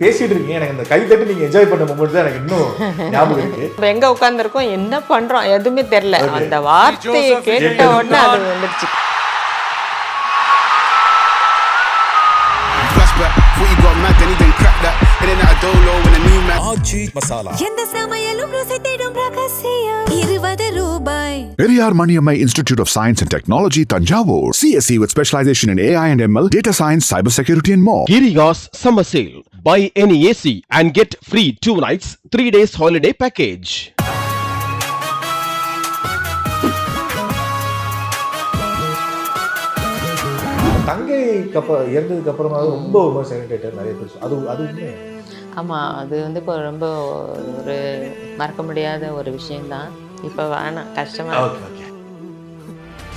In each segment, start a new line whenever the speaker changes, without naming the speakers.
பேசிட்டு இருக்கீங்க, எனக்கு அந்த கை தட்டி நீங்க என்ஜாய் பண்ண மொமெண்ட் தான் எனக்கு இன்னும் ஞாபகம் இருக்கு.
இப்போ எங்க உட்காந்துருக்கோம், என்ன பண்றோம் எதுவுமே தெரியல. அந்த வார்த்தையை கேட்ட உடனே அது வந்துருச்சு.
எந்த சமையலும் ருசி தேடும் ரகசியம் 20 ரூபாய்.
Periyar Maniammai Institute of Science and Technology, Tanjavur. CSE with specialization in AI and ML, data science, cybersecurity and more.
Girigas Summer Sale. Buy any AC and get free 2 nights, 3 days holiday package.
தங்கை இறந்ததுக்கு அப்புறமா ரொம்ப ஒரு சானிடேட்டர் நிறைய பேர் அது உண்மை.
ஆமாம், அது வந்து இப்போ ரொம்ப ஒரு மறக்க முடியாத ஒரு விஷயம்தான். இப்போ வேணாம், கஷ்டமாக.
Okay okay.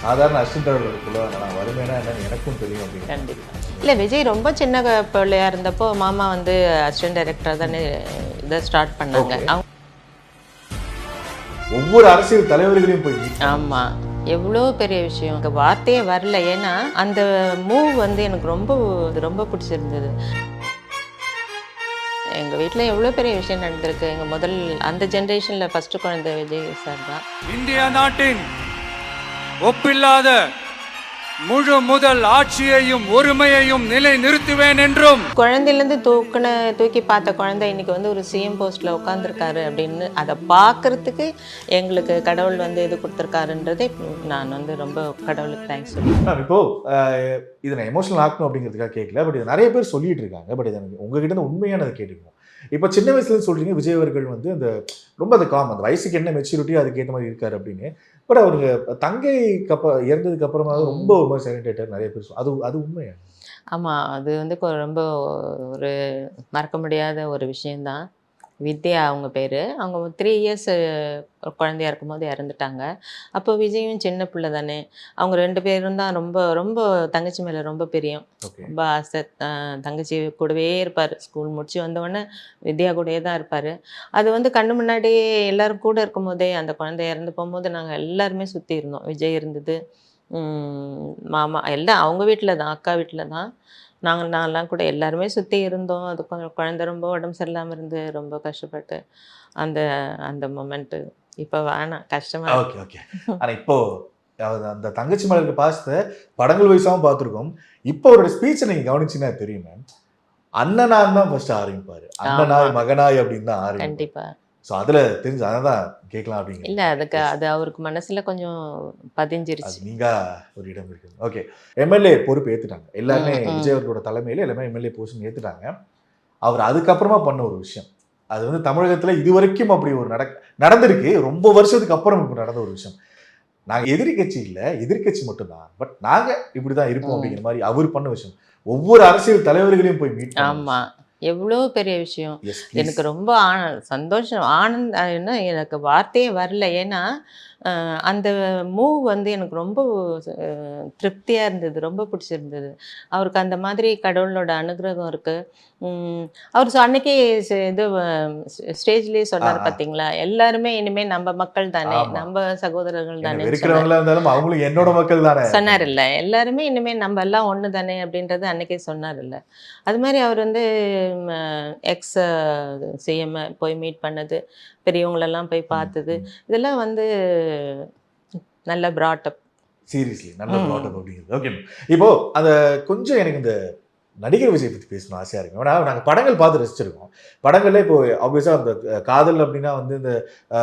சாதாரண அசிஸ்டன்ட்களுக்குள்ள நான் வறுமைனா என்னன்னு எனக்கும் தெரியும் அப்படின்னு.
கண்டிப்பாக இல்லை, விஜய் ரொம்ப சின்ன பிள்ளையா இருந்தப்போ மாமா வந்து அசிஸ்டன்ட் டைரக்டராக தானே இதை ஸ்டார்ட் பண்ணாங்க. அவங்க
ஒவ்வொரு அரசியல் தலைவர்களையும் போய்
ஆமாம், எவ்வளோ பெரிய விஷயம். எனக்கு வார்த்தையே வரல. ஏன்னா அந்த மூவ் வந்து எனக்கு ரொம்ப பிடிச்சிருந்தது. எங்கள் வீட்டில் எவ்வளோ பெரிய விஷயம் நடந்திருக்கு. எங்கள் முதல் அந்த ஜென்ரேஷனில் ஃபஸ்ட்டு குழந்தை விஜய் சார் தான்.
இந்திய நாட்டின் ஒப்பில்லாத முழு முதல் ஆட்சியையும் ஒருமையையும் நிலை நிறுத்துவேன் என்றும்
குழந்தையிலேருந்து தூக்கி பார்த்த குழந்தை இன்னைக்கு வந்து ஒரு சிஎம் போஸ்ட்டில் உட்காந்துருக்காரு அப்படின்னு அதை பார்க்கறதுக்கு எங்களுக்கு கடவுள் வந்து இது கொடுத்துருக்காருன்றதே நான் வந்து ரொம்ப கடவுளுக்கு தேங்க்ஸ் சொல்லுவேன்.
இப்போ இதை நான் எமோஷனல் ஆக்கணும் அப்படிங்கிறதுக்காக கேட்கல, பட் இது நிறைய பேர் சொல்லிட்டு இருக்காங்க. பட் இது எனக்கு உங்ககிட்ட இருந்து உண்மையானதை கேட்டுக்கணும். இப்போ சின்ன வயசுலேருந்து சொல்கிறீங்க விஜய் அவர்கள் வந்து அந்த ரொம்ப அந்த அந்த வயசுக்கு என்ன மெச்சூரிட்டி அதுக்கேற்ற மாதிரி இருக்காரு அப்படின்னு. பட் அவருக்கு தங்கை இறந்ததுக்கு அப்புறமா ரொம்ப ஒரு மாதிரி சானிடேட்டர் நிறைய பேர் அது உண்மையா?
ஆமாம், அது வந்து ரொம்ப ஒரு மறக்க முடியாத ஒரு விஷயந்தான். வித்யா அவங்க பேர். அவங்க 3 இயர்ஸ் குழந்தையா இருக்கும்போது இறந்துட்டாங்க. அப்போ விஜயும் சின்ன பிள்ளை தானே. அவங்க 2 பேரும் தான் ரொம்ப தங்கச்சி மேலே ரொம்ப பிரியம். ரொம்ப ஆசை. தங்கச்சி கூடவே இருப்பார். ஸ்கூல் முடிச்சு வந்தோடனே வித்யா கூடவே தான் இருப்பார். அது வந்து கண்ணு முன்னாடியே எல்லோரும் கூட இருக்கும்போதே அந்த குழந்தை இறந்து போகும்போது நாங்கள் எல்லாருமே சுற்றி இருந்தோம். விஜய் இருந்தது, மாமா எல்லாம் அவங்க வீட்டில் தான், அக்கா வீட்டில் தான். நான்லாம் கூட எல்லாருமே சுற்றி இருந்தோம். அது குழந்தை ரொம்ப உடம்பு சரியில்லாமல் இருந்து ரொம்ப கஷ்டப்பட்டு அந்த மொமெண்ட்டு இப்போ வேணாம், கஷ்டமாக.
Okay okay. ஆனால் இப்போ அந்த தங்கச்சி மேலே இருக்க பாசத்தை படங்கள் வயசாகவும் பார்த்துருக்கோம். இப்போ அவரோட ஸ்பீச்சை நீங்கள் கவனிச்சிங்கன்னா தெரியும் மேம், அண்ணனாக தான் ஃபர்ஸ்ட் ஆரம்பிப்பார். அண்ணனாய் மகனாய் அப்படின்னு தான் ஆரம்பிப்பார்.
கண்டிப்பாக.
ஸோ அதில் தெரிஞ்சு அதை தான் கேட்கலாம் அப்படிங்க.
இல்லை, அது அவருக்கு மனசில் கொஞ்சம் பதிஞ்சிருச்சு.
நீங்கள் ஒரு இடம் இருக்குது. ஓகே, எம்எல்ஏ பொறுப்பு ஏற்றுட்டாங்க எல்லாருமே. விஜய் அவர்களோட தலைமையில் எல்லாமே எம்எல்ஏ போஸ்ட் ஏற்றுட்டாங்க. அவர் அதுக்கப்புறமா பண்ண ஒரு விஷயம், அது வந்து தமிழகத்தில் இது வரைக்கும் அப்படி ஒரு நடந்திருக்கு. ரொம்ப வருஷத்துக்கு அப்புறம் இப்போ நடந்த ஒரு விஷயம். நாங்கள் எதிர்கட்சி இல்லை, எதிர்கட்சி மட்டும்தான், பட் நாங்கள் இப்படி தான் இருப்போம் அப்படிங்கிற மாதிரி அவர் பண்ண விஷயம். ஒவ்வொரு அரசியல் தலைவர்களையும் போய் மீட்.
ஆமாம், எவ்வளோ பெரிய விஷயம். எனக்கு ரொம்ப சந்தோஷம், என்ன எனக்கு வார்த்தையே வரல. ஏன்னா அந்த மூவ் வந்து எனக்கு ரொம்ப திருப்தியாக இருந்தது, ரொம்ப பிடிச்சிருந்தது. அவருக்கு அந்த மாதிரி கடவுளோட அனுகிரகம் இருக்குது. அவர் அன்னைக்கே இது ஸ்டேஜ்லேயே சொன்னார் பார்த்தீங்களா, எல்லாருமே இனிமேல் நம்ம மக்கள் தானே, நம்ம சகோதரர்கள் தானே
அவங்களும் என்னோட மக்கள் தானே
சொன்னார் இல்லை. எல்லாருமே இனிமேல் நம்ம எல்லாம் ஒன்று தானே அப்படின்றது அன்னைக்கே சொன்னார் இல்லை. அது மாதிரி அவர் வந்து எக்ஸ் சிஎம் போய் மீட் பண்ணது, பெரியவங்களெல்லாம் போய் பார்த்தது, இதெல்லாம் வந்து நல்ல ப்ராட்டப்.
சீரியஸ்லி நல்ல ப்ராட்டப் அப்படிங்கிறது. ஓகே, இப்போ அந்த கொஞ்சம் எனக்கு இந்த நடிகர் விஜய் பற்றி பேசணும் ஆசையாக இருக்கும். ஏன்னா நாங்கள் படங்கள் பார்த்து ரசிச்சிருக்கோம். படங்கள்ல இப்போ ஆப்வியஸாக அந்த காதல் அப்படின்னா வந்து இந்த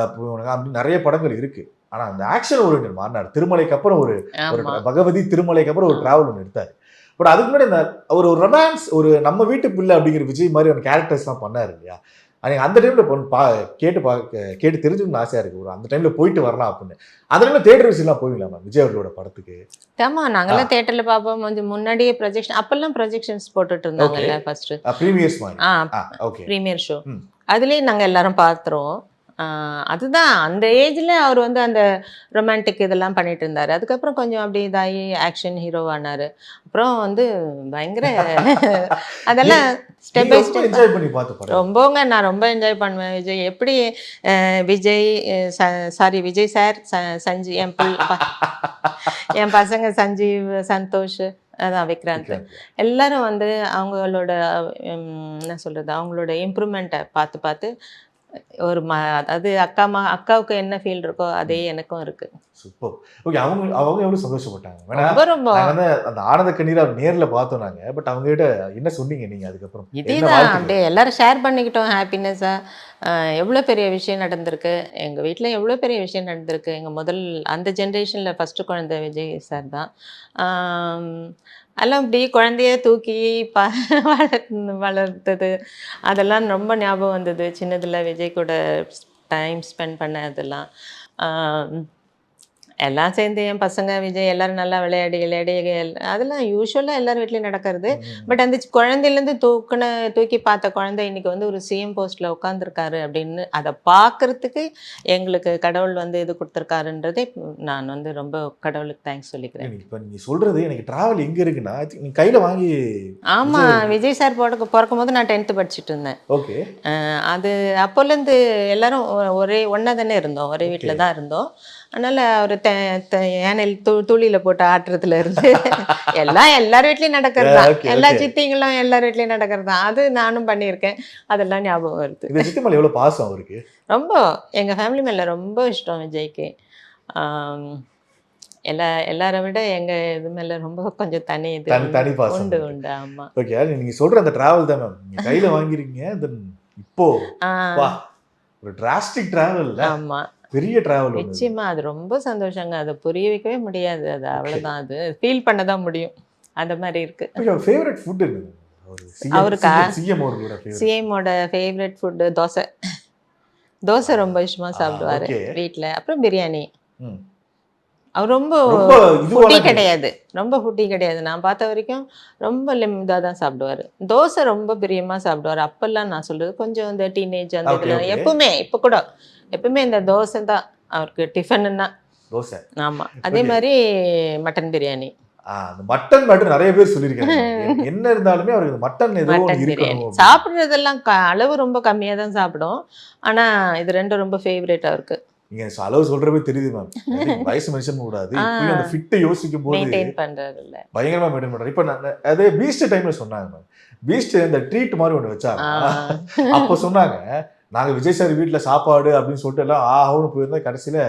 அப்படி நிறைய படங்கள் இருக்குது. ஆனால் அந்த ஆக்ஷன் ஓரியன்டட் மாறினார். திருமலைக்கு அப்புறம் ஒரு பகவதி திருமலைக்கு அப்புறம் ஒரு டிராவல் ஒன்று எடுத்தார். பட் அதுக்கு முன்னாடி இந்த ஒரு ரொமான்ஸ், ஒரு நம்ம வீட்டு பிள்ளை அப்படிங்கிற விஜய் மாதிரி ஒரு கேரக்டர்ஸ்லாம் பண்ணார் இல்லையா? அந்த டைமில் கேட்டு தெரிஞ்சுக்கணும்னு ஆசையாக இருக்குது. ஒரு அந்த டைமில் போயிட்டு வரலாம் அப்படின்னு. அந்த டைமில் தேட்டர் விஷயம்லாம் போயிடலாம் மேம் விஜய் அவர்களோட படத்துக்கு?
ஆமாம், நாங்களாம் தேட்டரில் பார்ப்போம். கொஞ்சம் முன்னாடியே ப்ரொஜெக்ஷன், அப்போல்லாம் ப்ரொஜெக்ஷன்ஸ் போட்டுட்டு இருந்தாங்கல்ல ஃபர்ஸ்ட்டு
ப்ரீமியர்ஸ் மாதிரி.
Okay, premier show. அதுலேயே நாங்கள் எல்லாரும் பார்த்துருவோம். அதுதான் அந்த ஏஜில் அவர் வந்து அந்த ரொமான்டிக் இதெல்லாம் பண்ணிட்டு இருந்தார். அதுக்கப்புறம் கொஞ்சம் அப்படி இதாகி ஆக்ஷன் ஹீரோவானார். அப்புறம் வந்து பயங்கர அதெல்லாம் ஸ்டெப் பை ஸ்டெப்
என்ஜாய் பண்ணி பார்த்து
ரொம்பங்க. நான் ரொம்ப என்ஜாய் பண்ணுவேன் விஜய். எப்படி விஜய் சார், சஞ்சீவ், என் பசங்க சஞ்சீவ், சந்தோஷ், அதான் விக்ராந்த். எல்லாரும் வந்து அவங்களோட என்ன சொல்கிறது, அவங்களோட இம்ப்ரூவ்மெண்ட்டை பார்த்து பார்த்து ஒரு அதாவது அக்காவுக்கு என்ன ஃபீல் இருக்கோ அதே எனக்கும் இருக்குது.
சூப்பர். ஓகே, அவங்க எவ்வளவு சந்தோஷப்பட்டாங்க?
ரொம்ப ரொம்ப
வந்து அந்த ஆனந்த கண்ணீரை நேர்ல பார்த்தோம் நாங்க. பட் அவங்க கிட்ட என்ன சொன்னீங்க நீங்க அதுக்கப்புறம்?
இதேதான் அப்படியே எல்லாரும் ஷேர் பண்ணிக்கிட்டோம் ஹாப்பினஸ்ஸாக. எவ்வளோ பெரிய விஷயம் நடந்திருக்கு எங்கள் வீட்டில், எவ்வளோ பெரிய விஷயம் நடந்திருக்கு. எங்கள் அந்த ஜென்ரேஷனில் ஃபஸ்ட்டு குழந்தை விஜய் சார் தான். எல்லாம் இப்படி குழந்தைய தூக்கி வளர்த்தது அதெல்லாம் ரொம்ப ஞாபகம் வந்தது. சின்னதில் விஜய் கூட டைம் ஸ்பெண்ட் பண்ணதெல்லாம் எல்லாம் சேர்ந்து என் பசங்க விஜய் எல்லாரும் நல்லா விளையாடி அதெல்லாம் யூஸ்வலாக எல்லார் வீட்லேயும் நடக்கிறது. பட் அந்த குழந்தையிலேருந்து தூக்கி பார்த்த குழந்தை இன்னைக்கு வந்து ஒரு சிஎம் போஸ்ட்டில் உட்காந்துருக்காரு அப்படின்னு அதை பார்க்குறதுக்கு எங்களுக்கு கடவுள் வந்து இது கொடுத்துருக்காருன்றதே நான் வந்து ரொம்ப கடவுளுக்கு தேங்க்ஸ் சொல்லிக்கிறேன்.
இப்போ நீங்கள் சொல்கிறது எனக்கு ட்ராவல் எங்கே இருக்குன்னா நீ கையில் வாங்கி.
ஆமாம், விஜய் சார் பிறக்கும் போது நான் 10th படிச்சுட்டு இருந்தேன்.
ஓகே.
அது அப்போலேருந்து எல்லாரும் ஒன்றா தானே இருந்தோம், ஒரே வீட்டில் தான் இருந்தோம். அதனால் அவர் ஏனையில் துளியில் போட்டு ஆட்டுறதுல இருந்து எல்லார் வீட்லேயும் நடக்கிறது தான். எல்லா சித்திங்களும் எல்லார் வீட்லேயும் நடக்கிறது தான். அது நானும் பண்ணியிருக்கேன். அதெல்லாம் ஞாபகம் வருது.
இந்த சித்தி மேலே எவ்வளோ பாசம் அவருக்கு?
ரொம்ப எங்கள் ஃபேமிலி மேலே ரொம்ப இஷ்டம் விஜய்க்கு. எல்லாரை விட எங்கள் இது மேலே ரொம்ப கொஞ்சம் தனி
பாசம்
உண்டு. ஆமாம்.
ஓகே, நீங்கள் சொல்கிற அந்த ட்ராவல் தான் மேம் நீங்கள் கையில் வாங்கிருக்கீங்க. தென் இப்போ ஒரு டிராஸ்டிக் ட்ராவல். ஆமாம், பெரிய டிராவல்.
நிச்சயமா அது ரொம்ப சந்தோஷங்க. அதை புரிய வைக்கவே முடியாது. அது அவ்வளோதான், அது ஃபீல் பண்ண தான் முடியும். அந்த மாதிரி இருக்கு.
ஃபேவரட் ஃபுட்
அவருக்கா? சிஎம்மோட ஃபேவரட் ஃபுட்டு தோசை ரொம்ப இஷ்டமாக சாப்பிடுவார் வீட்டில். அப்புறம் பிரியாணி. அவர் ரொம்ப ஃபுட்டி கிடையாது, நான் பார்த்த வரைக்கும் ரொம்ப இதாக தான் சாப்பிடுவார். தோசை ரொம்ப பிரியமாக சாப்பிடுவார். அப்போல்லாம் நான் சொல்கிறது கொஞ்சம் இந்த டீனேஜ் அந்த இதில் எப்பவுமே இப்போ கூட எப்பவுமே இந்த தோசை தான் அவருக்கு டிஃபனுன்னா
தோசை.
ஆமாம், அதே மாதிரி மட்டன் பிரியாணி.
மட்டன் நிறைய பேர் சொல்லியிருக்காங்க. என்ன இருந்தாலுமே அவருக்கு மட்டன் பிரியாணி
சாப்பிட்றதெல்லாம் அளவு ரொம்ப கம்மியாக தான் சாப்பிடும். ஆனால் இது ரெண்டும் ரொம்ப ஃபேவரேட் அவருக்கு.
நீங்க அளவு சொல்றப்பே தெரியுது மேம். வயசு மென்ஷன் கூடாது. இப்போ அந்த ஃபிட்டை யோசிக்கும் போது
மெயின்டைன் பண்றாரு இல்ல,
பயங்கரமா மெயின்டைன் பண்றாரு. இப்போ நான் அதே பீஸ்ட் டைம்ல சொன்னாங்க மேம், பீஸ்ட் இந்த ட்ரீட் மாதிரி ஒன்று வச்சாங்க. அப்போ சொன்னாங்க நாங்க விஜய் சார் வீட்டுல சாப்பாடு அப்படின்னு சொல்லிட்டு எல்லாம் ஆகும்னு போயிருந்தா கடைசியில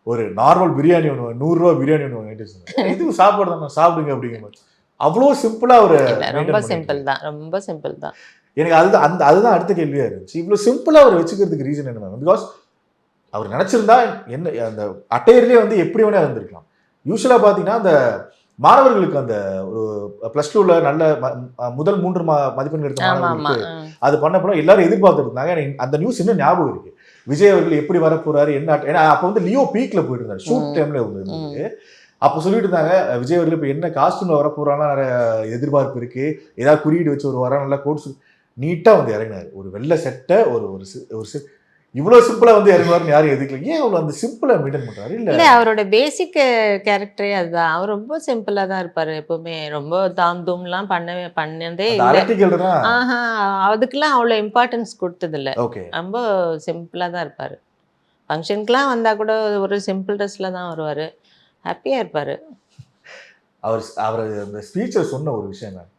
ஒரு நார்மல் பிரியாணி ஒன்று 100 ரூபா பிரியாணி ஒன்று வாங்கிட்டு சொன்னாங்க. இதுக்கு சாப்பாடு தான் சாப்பிடுங்க அப்படிங்கிற அவ்வளோ சிம்பிளா ஒரு
ரொம்ப சிம்பிள் தான்.
எனக்கு அதுதான் அடுத்த கேள்வியா இருந்துச்சு. இவ்வளவு சிம்பிளா அவர் வச்சுக்கிறதுக்கு ரீசன் என்ன மேம்? பிகாஸ் அவர் நினைச்சிருந்தா என்ன அந்த அட்டையர்லேயே வந்து எப்படி வேணா இருந்திருக்கலாம். யூஸ்வலா பார்த்தீங்கன்னா அந்த மாணவர்களுக்கு அந்த ஒரு +2ல நல்ல முதல் 3 மதிப்பெண் எடுத்த மாணவர்களுக்கு அது பண்ணப்போ எல்லாரும் எதிர்பார்த்துட்டு இருந்தாங்க. எனக்கு அந்த நியூஸ் இன்னும் ஞாபகம் இருக்கு. விஜய் அவர்கள் எப்படி வரப்போறாரு என்ன, ஏன்னா அப்போ வந்து லியோ பீக்ல போயிட்டு இருந்தாரு, ஷூட் டைம்ல இருந்தது. அப்போ சொல்லிட்டு இருந்தாங்க விஜய் அவர்கள் இப்போ என்ன காஸ்டியூம்ல வரப்போறான்னா நிறைய எதிர்பார்ப்பு இருக்கு, ஏதாவது குறியீடு வச்சு ஒரு வாரம் நல்லா கோட்ஸ் நீட்டா வந்து இறங்கினாரு. ஒரு வெள்ளை சட்டை ஒரு இவ்வளவு சிம்பிளா வந்து இறங்குவாருன்னு யாரும் எதுக்கல. ஏன் அவ்வளவு அந்த சிம்பிளா மெயின்டைன் பண்றாரு? இல்ல
அவரோட பேசிக் கேரக்டரே அதுதான். அவர் ரொம்ப சிம்பிளா தான் இருப்பாரு எப்பவுமே. ரொம்ப தாம்தூம்லாம் பண்ணதே இல்லை. அதுக்கெல்லாம் அவ்வளோ இம்பார்ட்டன்ஸ் கொடுத்தது இல்லை. ரொம்ப சிம்பிளா தான் இருப்பாரு. ஃபங்க்ஷனுக்குலாம் வந்தா கூட ஒரு சிம்பிள் ட்ரெஸ்ல தான் வருவாரு, ஹாப்பியா இருப்பாரு.
அவர் அந்த ஸ்பீச்சை சொன்ன ஒரு விஷயம் தான்,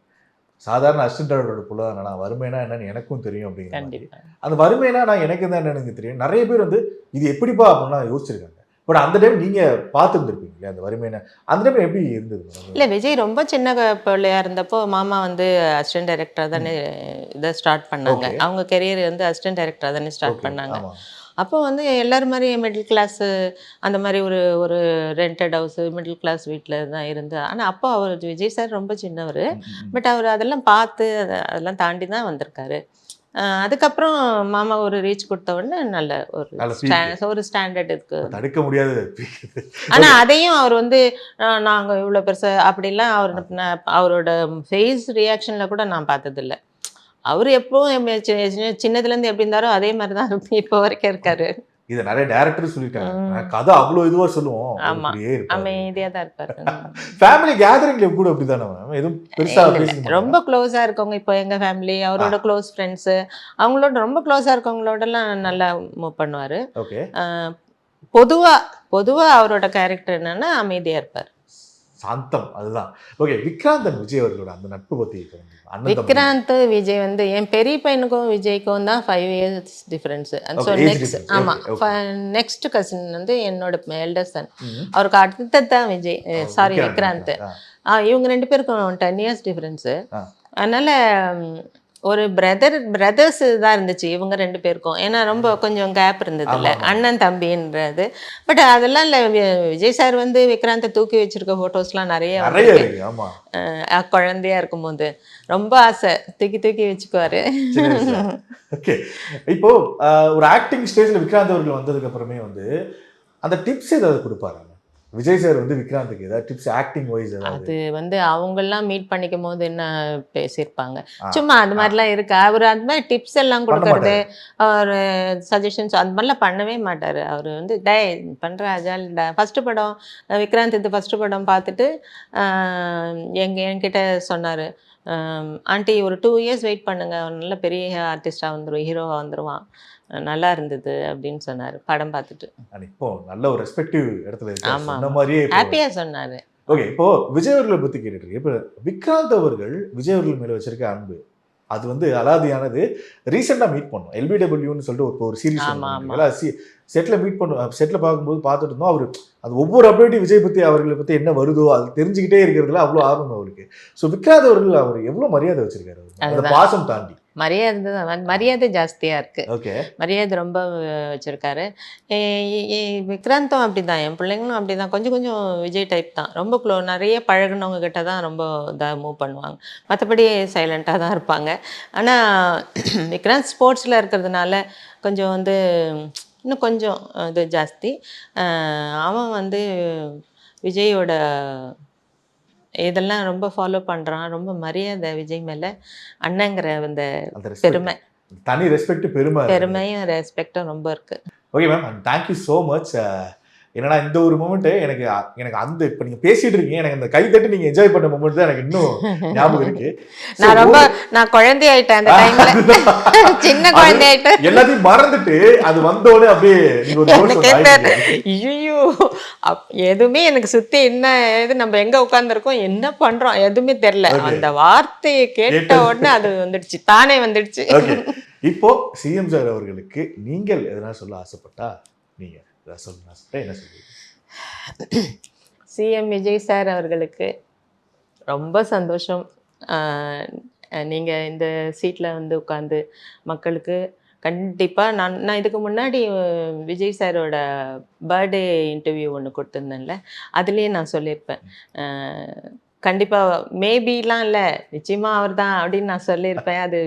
சாதாரண அசிஸ்டன்டோட புள்ள நான் வறுமைனா என்னன்னு எனக்கும் தெரியும் அப்படிங்கிற. அந்த வறுமைனா நான் எனக்கு தான் என்னன்னு தெரியும். நிறைய பேர் வந்து இது எப்படிப்பா அப்படின்னா யோசிச்சிருக்காங்க. பட் அந்த டைம் நீங்க பார்த்துருந்துருப்பீங்களே அந்த வறுமைனா, அந்த டைம் எப்படி இருந்தது?
இல்லை, விஜய் ரொம்ப சின்ன பிள்ளையா இருந்தப்போ மாமா வந்து அசிஸ்டன்ட் டைரக்டர் தானே இதை ஸ்டார்ட் பண்ணாங்க. அவங்க கெரியர் வந்து அசிஸ்டன்ட் டைரக்டர் தானே ஸ்டார்ட் பண்ணாங்க. அப்போ வந்து எல்லோரும் மாதிரி மிடில் கிளாஸு அந்த மாதிரி ஒரு ரெண்டட் ஹவுஸு மிடில் கிளாஸ் வீட்டில் தான் இருந்து. ஆனால் அப்போ அவர் விஜய் சார் ரொம்ப சின்னவர். பட் அவர் அதெல்லாம் பார்த்து அதெல்லாம் தாண்டி தான் வந்திருக்காரு. அதுக்கப்புறம் மாமா ஒரு ரீச் கொடுத்த உடனே நல்ல ஒரு ஸ்டாண்டர்ட் இருக்கு,
தடுக்க முடியாது.
ஆனால் அதையும் அவர் வந்து நாங்கள் இவ்வளோ பெருசு அப்படிலாம் அவரோட ஃபேஸ் ரியாக்ஷனில் கூட நான் பார்த்ததில்லை. அவர் எப்பவும் சின்னதுலேருந்து எப்படி இருந்தாரோ அதே மாதிரி தான் இப்போ வரைக்கும் இருக்காரு.
இதை நிறைய டைரக்டர் சொல்லியிருக்காங்க, கதை அவ்வளோ இதுவாக சொல்லுவோம்.
ஆமாம், அமைதியாக தான் இருப்பாரு.
ஃபேமிலி கேதரிங்ல கூட அப்படிதானே மேம்? எதுவும் பெருசாக
ரொம்ப க்ளோஸாக இருக்கவங்க இப்போ எங்கள் ஃபேமிலி, அவரோட க்ளோஸ் ஃப்ரெண்ட்ஸு அவங்களோட ரொம்ப க்ளோஸாக இருக்கவங்களோடலாம் நல்லா மூவ் பண்ணுவார்.
ஓகே.
பொதுவாக அவரோட கேரக்டர் என்னன்னா அமைதியாக இருப்பார்.
சாந்தம் அதுதான். ஓகே, விக்ராந்த் அண்ட் விஜய் அவர்களோட அந்த நட்பு பத்தி அண்ணன் தம்பி.
விக்ராந்த் விஜய் வந்து என் பெரிய பையனுக்கும் விஜய்க்கும் தான் 5 years difference. So
Okay, age
next
difference.
ஆமாம்
Okay,
நெக்ஸ்ட் கசின் வந்து என்னோட எல்டர் சன். அவருக்கு அடுத்தது தான் விஜய், சாரி விக்ராந்த். இவங்க 2 பேருக்கும் 10 years டிஃப்ரென்ஸு. அதனால ஒரு பிரதர்ஸ் தான் இருந்துச்சு இவங்க 2 பேருக்கும். ஏன்னா ரொம்ப கொஞ்சம் கேப் இருந்தது இல்லை, அண்ணன் தம்பின்றது. பட் அதெல்லாம் இல்லை. விஜய் சார் வந்து விக்ராந்தை தூக்கி வச்சிருக்க ஃபோட்டோஸ்லாம் நிறைய
இருக்கு. ஆமா,
குழந்தையா இருக்கும்போது ரொம்ப ஆசை, தூக்கி தூக்கி வச்சுக்குவாரு.
ஓகே, இப்போ ஒரு ஆக்டிங் ஸ்டேஜ்ல விக்ராந்த் அவர்கள் வந்ததுக்கு அப்புறமே வந்து அந்த டிப்ஸ் ஏதாவது கொடுப்பாரு விஜய் சார் வந்து விக்ராந்துக்கு? ஏதாவது டிப்ஸ் ஆக்டிங் வைஸ்?
அது வந்து அவங்கெல்லாம் மீட் பண்ணிக்கும் போது என்ன பேசியிருப்பாங்க, சும்மா அது மாதிரிலாம் இருக்கு. அவர் அந்த மாதிரி டிப்ஸ் எல்லாம் கொடுக்கறது, அவர் சஜஷன்ஸ் அந்த மாதிரிலாம் பண்ணவே மாட்டார். அவர் வந்து டே பண்ணுற அஜாலிடா. ஃபஸ்ட்டு படம் விக்ராந்த் இது ஃபஸ்ட்டு படம் பார்த்துட்டு என்கிட்ட சொன்னார், ஆண்டி ஒரு 2 years வெயிட் பண்ணுங்க, நல்ல பெரிய ஆர்டிஸ்டாக வந்துடும், ஹீரோவாக வந்துடுவான், நல்லா இருந்தது அப்படின்னு சொன்னார் படம் பார்த்துட்டு.
இப்போ நல்ல ஒரு ரெஸ்பெக்டிவ் இடத்துல இருக்கு.
ஆமா,
அந்த மாதிரியே
ஹாப்பியா சொன்னாரு.
ஓகே, இப்போ விஜய் அவர்களை பத்தி கேட்டுட்டு இருக்கு. இப்போ விக்ராந்த் அவர்கள் விஜய் அவர்கள் மேல வச்சிருக்க அன்பு அது வந்து அலாதியானது. ரீசெண்டா மீட் பண்ணோம், LBWன்னு சொல்லிட்டு ஒரு சீரிஸ் செட்டில் மீட் பண்ணுவோம். செட்டில் பார்க்கும்போது பார்த்துட்டு இருந்தோம். அவர் அது ஒவ்வொரு அப்டேட்டும் விஜய் பற்றி அவர்களை பற்றி என்ன வருதோ அது தெரிஞ்சுக்கிட்டே இருக்கிறதுல அவ்வளோ ஆர்வம் அவருக்கு. ஸோ விக்ராந்த் அவர்கள் அவர் எவ்வளோ மரியாதை வச்சிருக்காரு, அந்த பாசம் தாண்டி.
மரியாதை ஜாஸ்தியாக இருக்குது.
ஓகே,
மரியாதை ரொம்ப வச்சுருக்காரு. விக்ராந்தும் அப்படி தான், என் பிள்ளைங்களும் அப்படி தான். கொஞ்சம் கொஞ்சம் விஜய் டைப் தான். ரொம்ப நிறைய பழகினவங்க கிட்ட தான் ரொம்ப இதாக மூவ் பண்ணுவாங்க, மற்றபடி சைலண்ட்டாக தான் இருப்பாங்க. ஆனால் விக்ராந்த் ஸ்போர்ட்ஸில் இருக்கிறதுனால கொஞ்சம் வந்து இன்னும் கொஞ்சம் இது ஜாஸ்தி. அவன் வந்து விஜயோட இதெல்லாம் ரொம்ப ஃபாலோ பண்ணுறான். ரொம்ப மரியாதை விஜய் மேலே, அண்ணங்கிற அந்த பெருமை,
தனி ரெஸ்பெக்ட்,
பெருமையும் ரெஸ்பெக்டும் ரொம்ப இருக்கு.
Okay ma'am, and thank you so much. என்னன்னா இந்த ஒரு மூமெண்ட்டு எனக்கு அந்த இப்போ நீங்கள் பேசிட்டு இருக்கீங்க, எனக்கு அந்த கைத்தட்டி நீங்கள் என்ஜாய் பண்ண மூமெண்ட் தான் எனக்கு இன்னும் ஞாபகம் இருக்கு.
நான் குழந்தை ஆயிட்டேன் அந்த டைம்ல, சின்ன குழந்தை ஆயிட்டேன்,
எல்லாத்தையும் மறந்துட்டு அது வந்தோடனே அப்படியே
ஐயோ எதுவுமே எனக்கு சுத்தி என்ன இது நம்ம எங்க உட்கார்ந்துருக்கோம் என்ன பண்றோம் எதுவுமே தெரியல. அந்த வார்த்தையை கேட்ட உடனே அது வந்துடுச்சு, தானே வந்துடுச்சு.
இப்போ சிஎம் சார் அவர்களுக்கு நீங்கள் எதனா சொல்ல ஆசைப்பட்டா நீங்க என்ன சொல்லுவீங்க?
சிஎம் விஜய் சார் அவர்களுக்கு ரொம்ப சந்தோஷம். நீங்கள் இந்த சீட்டில் வந்து உட்காந்து மக்களுக்கு கண்டிப்பாக நான் இதுக்கு முன்னாடி விஜய் சாரோட பர்த்டே இன்டர்வியூ ஒன்று கொடுத்துருந்தேன்ல, அதுலேயே நான் சொல்லியிருப்பேன், கண்டிப்பாக மேபிலாம் இல்லை நிச்சயமாக அவர் தான் அப்படின்னு நான் சொல்லியிருப்பேன். அது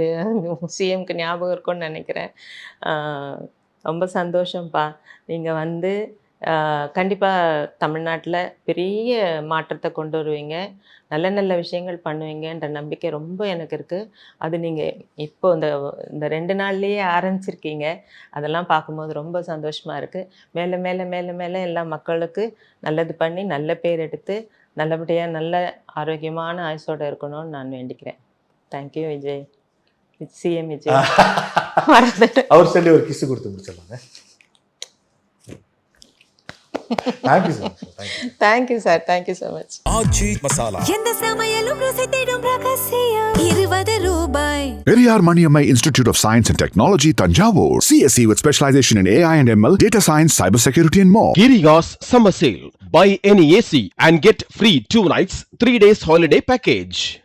சிஎம்க்கு ஞாபகம் இருக்கும்னு நினைக்கிறேன். ரொம்ப சந்தோஷம்ப்பா, நீங்கள் வந்து கண்டிப்பாக தமிழ்நாட்டில் பெரிய மாற்றத்தை கொண்டு வருவீங்க, நல்ல நல்ல விஷயங்கள் பண்ணுவீங்கன்ற நம்பிக்கை ரொம்ப எனக்கு இருக்குது. அது நீங்கள் இப்போ இந்த 2 நாள்லேயே ஆரம்பிச்சிருக்கீங்க, அதெல்லாம் பார்க்கும்போது ரொம்ப சந்தோஷமாக இருக்குது. மேலே மேலே மேலே மேலே எல்லா மக்களுக்கு நல்லது பண்ணி நல்ல பேர் எடுத்து நல்லபடியாக நல்ல ஆரோக்கியமான ஆயுசோடு இருக்கணும்னு நான் வேண்டிக்கிறேன். Thank you Vijay, CM Vijay.
அவர் சொல்லி ஒரு கிஸ் கொடுத்து முடிச்சிடலாங்க.
Thank you sir, thank you so much.
ஆச்சி மசாலா,
எந்த சமையலும் ருசி தேடும் ரகசியம் 20 ரூபாய்.
Periyar Maniammai Institute of Science and Technology, Tanjavur. CSE with specialization in AI and ML, data science, cybersecurity and more.
Giriga's summer sale. Buy any AC and get free 2 nights, 3 days holiday package.